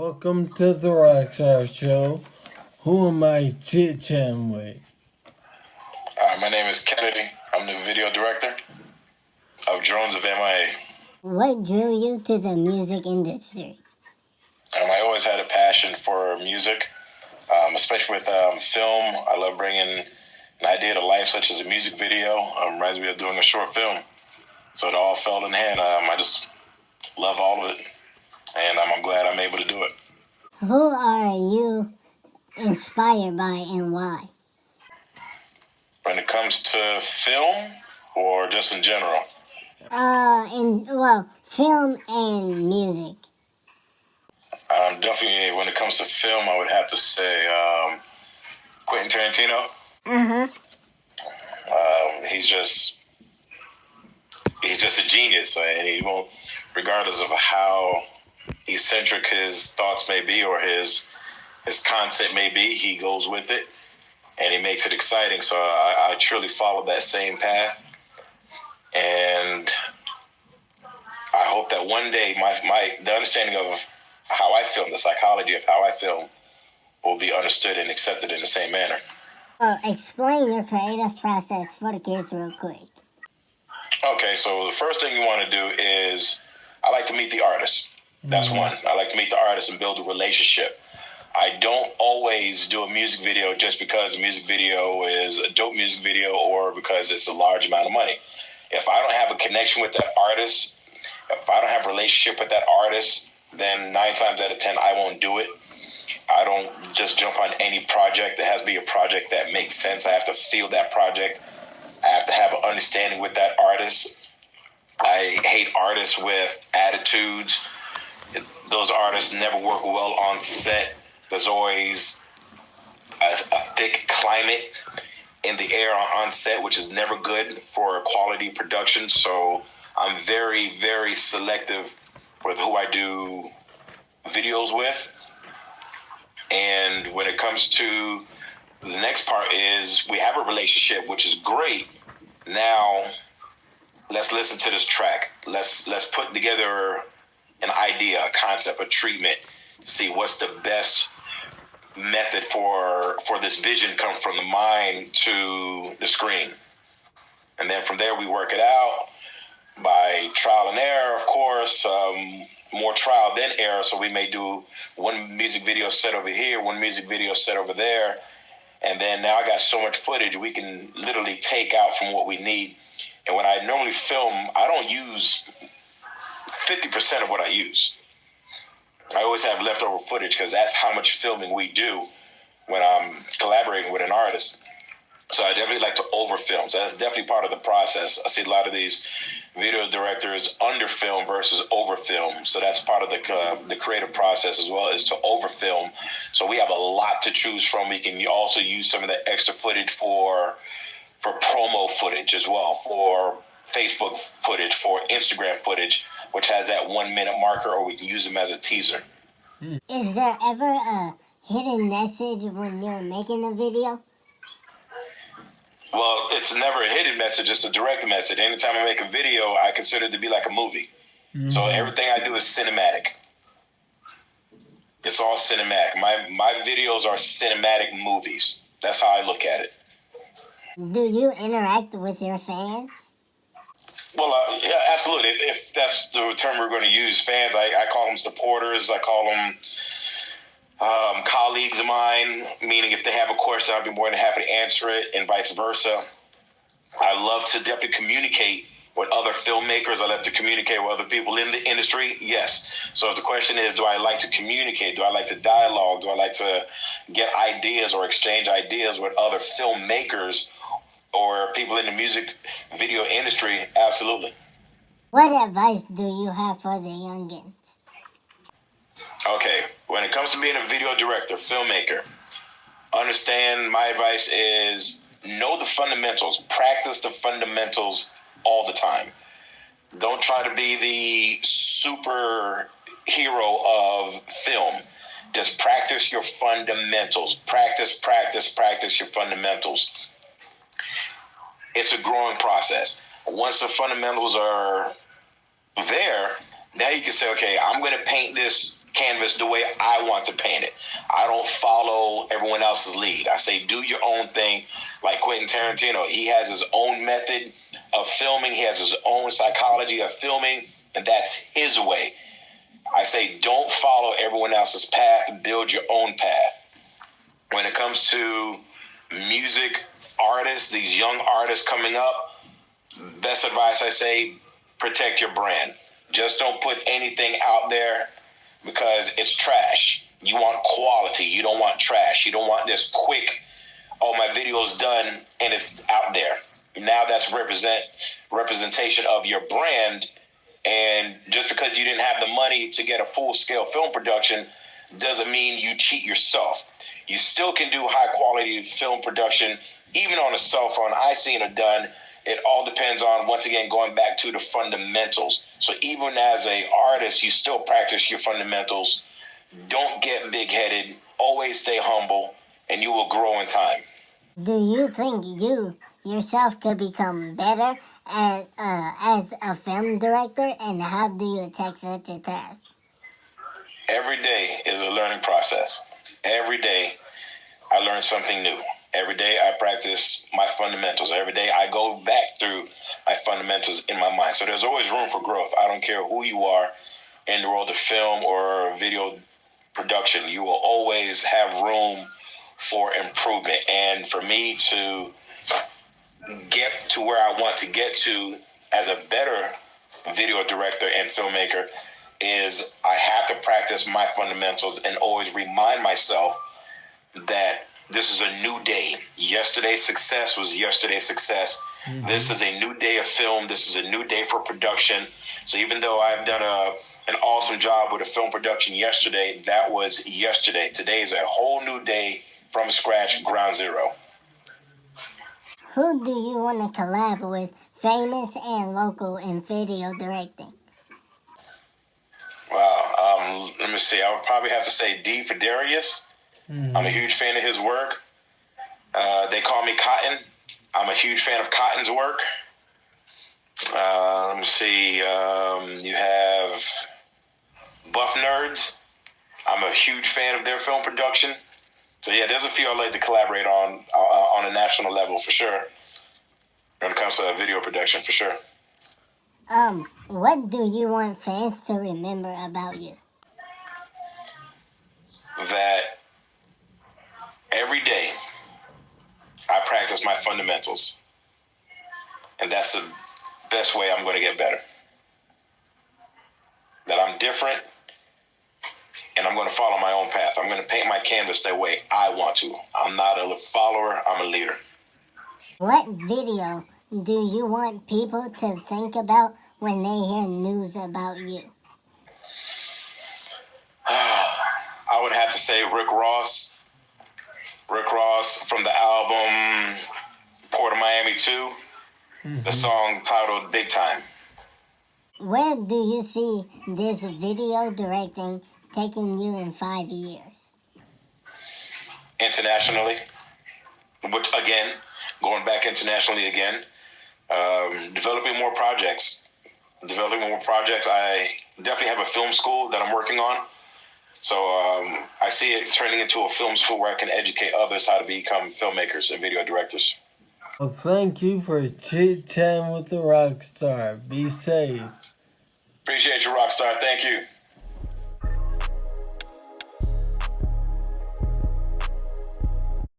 Welcome to the RokStar Show. Who am I chit-chatting with? My name is Kennedy. I'm the video director of Drones of MIA. What drew you to the music industry? I always had a passion for music, especially with film. I love bringing an idea to life, such as a music video. Reminds me of doing a short film. So it all fell in hand. I just love all of it, and I'm glad I'm able to do it. Who are you inspired by and why? When it comes to film or just in general? Film and music. Definitely when it comes to film, I would have to say Quentin Tarantino. He's just a genius, and he won't, regardless of how eccentric his thoughts may be or his concept may be, he goes with it and he makes it exciting. So I truly follow that same path, and I hope that one day the understanding of how I film, the psychology of how I film, will be understood and accepted in the same manner. Explain your creative process for the kids real quick. Okay, so the first thing you want to do is I like to meet the artist. That's one. I like to meet the artist and build a relationship. I don't always do a music video just because the music video is a dope music video or because it's a large amount of money. If I don't have a connection with that artist, if I don't have a relationship with that artist, then 9 times out of 10, I won't do it. I don't just jump on any project. It has to be a project that makes sense. I have to feel that project. I have to have an understanding with that artist. I hate artists with attitudes. Those artists never work well on set. There's always a thick climate in the air on set, which is never good for quality production. So I'm very, very selective with who I do videos with. And when it comes to the next part is we have a relationship, which is great. Now, let's listen to this track. Let's put together an idea, a concept, a treatment, see what's the best method for this vision come from the mind to the screen. And then from there, we work it out by trial and error, of course, more trial than error. So we may do one music video set over here, one music video set over there. And then now I got so much footage, we can literally take out from what we need. And when I normally film, I don't use 50% of what I use. I always have leftover footage because that's how much filming we do when I'm collaborating with an artist. So I definitely like to overfilm. So that's definitely part of the process. I see a lot of these video directors underfilm versus overfilm. So that's part of the creative process as well, is to overfilm. So we have a lot to choose from. We can also use some of the extra footage for promo footage as well, for Facebook footage, for Instagram footage, which has that 1 minute marker, or we can use them as a teaser. Is there ever a hidden message when you're making a video? Well, it's never a hidden message, it's a direct message. Anytime I make a video, I consider it to be like a movie. So everything I do is cinematic. It's all cinematic. My videos are cinematic movies. That's how I look at it. Do you interact with your fans? Well, yeah, absolutely. If that's the term we're going to use, fans, I call them supporters. I call them colleagues of mine, meaning if they have a question, I'll be more than happy to answer it, and vice versa. I love to definitely communicate with other filmmakers. I love to communicate with other people in the industry. Yes. So if the question is, do I like to communicate? Do I like to dialogue? Do I like to get ideas or exchange ideas with other filmmakers or people in the music video industry? Absolutely. What advice do you have for the youngins? Okay, when it comes to being a video director, filmmaker, understand my advice is know the fundamentals. Practice the fundamentals all the time. Don't try to be the super hero of film. Just practice your fundamentals. Practice your fundamentals. It's a growing process. Once the fundamentals are there, Now you can say, okay, I'm going to paint this canvas the way I want to paint it. I don't follow everyone else's lead. I say, do your own thing. Like Quentin Tarantino, he has his own method of filming. He has his own psychology of filming, and that's his way. I say, don't follow everyone else's path. Build your own path. When it comes to music artists, these young artists coming up, best advice I say, protect your brand. Just don't put anything out there because it's trash. You want quality. You don't want trash. You don't want this quick, oh, my video's done and it's out there. Now that's representation of your brand. And just because you didn't have the money to get a full-scale film production doesn't mean you cheat yourself. You still can do high-quality film production, even on a cell phone. I seen it done. It all depends on, once again, going back to the fundamentals. So even as an artist, you still practice your fundamentals. Don't get big-headed. Always stay humble, and you will grow in time. Do you think you yourself could become better as a film director, and how do you attack such a task? Every day is a learning process. Every day I learn something new. Every day I practice my fundamentals. Every day I go back through my fundamentals in my mind. So there's always room for growth. I don't care who you are in the world of film or video production. You will always have room for improvement. And for me to get to where I want to get to as a better video director and filmmaker is I have to practice my fundamentals and always remind myself that this is a new day. Yesterday's success was yesterday's success. Mm-hmm. This is a new day of film. This is a new day for production. So even though I've done an awesome job with a film production yesterday, that was yesterday. Today is a whole new day from scratch, ground zero. Who do you want to collab with, famous and local, in video directing? Wow, let me see. I would probably have to say D for Darius. Mm-hmm. I'm a huge fan of his work. They call me Cotton. I'm a huge fan of Cotton's work. Let me see. You have Buff Nerds. I'm a huge fan of their film production. So yeah, there's a few I'd like to collaborate on a national level for sure. When it comes to video production, for sure. What do you want fans to remember about you? That every day I practice my fundamentals. And that's the best way I'm going to get better. That I'm different and I'm going to follow my own path. I'm going to paint my canvas the way I want to. I'm not a follower, I'm a leader. What video do you want people to think about when they hear news about you? I would have to say Rick Ross. Rick Ross from the album Port of Miami 2. Mm-hmm. The song titled Big Time. Where do you see this video directing taking you in 5 years? Internationally. Which, again, going back internationally again. Developing more projects. I definitely have a film school that I'm working on. So I see it turning into a film school where I can educate others how to become filmmakers and video directors. Well, thank you for chit-chatting with the Rockstar. Be safe. Appreciate you, Rockstar. Thank you.